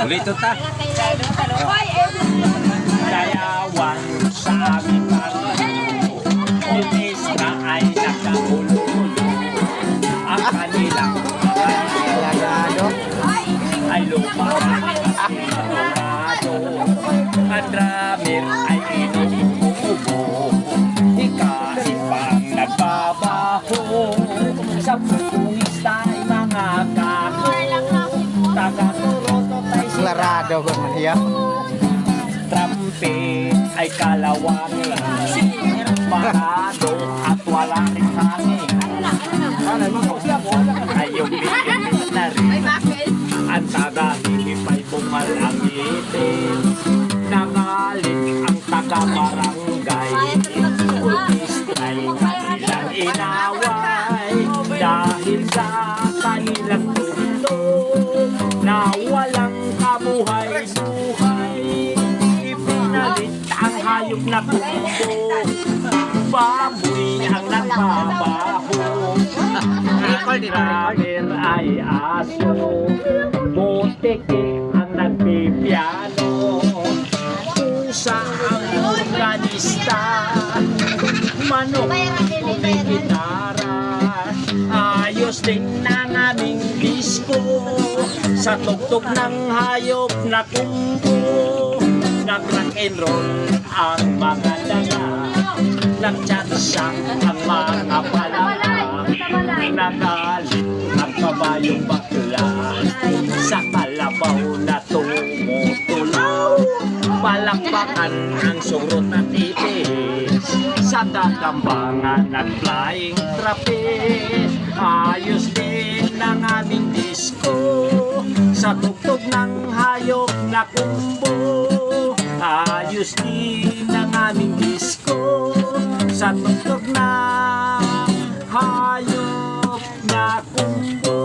Ulito ta. Dayawan sa aming pagkakulo, ulis na ay nakakulo-kulo. Ang kanilang Lagado. ay lumado. Ang drummer ay inuubo. Ikain pang nagbabaho. Sa putungis ay mga kako. Taga-Toronto tayo Larado ko man hiya. trumpet ay kalawangin. Parado at wala rin hangin. Ay yung bigyan na rin. Ang taga-hilipay bumalangitin. Nangalit ang taga-barangay. Ultistray kanilang inaway. Dahil sa kanilang tundo na walang kabuhay-buhay. Ipinalit ang hayop na kundo. Baboy ang nagbabaho. Ramer ay aso. Boteke ang nagpipiano. Pusa ang organista. Manok may gitara. Ayos din ang aming disco. Sa tugtog ng hayop na kumbo. Nag-rock and roll ang mga daga. Nag-chat-shot ang mga palaka. Nagalit ang kabayong bakla. Sa kalabaw na tumutulaw. Palakpakan ang surot at ipis. Sa kakambangan at flying trapeze. Ayos din ang aming disco. Sa tugtog ng hayop na kumbo. Ayos din ang aming disco. Sa tugtog ng hayop na kumbo.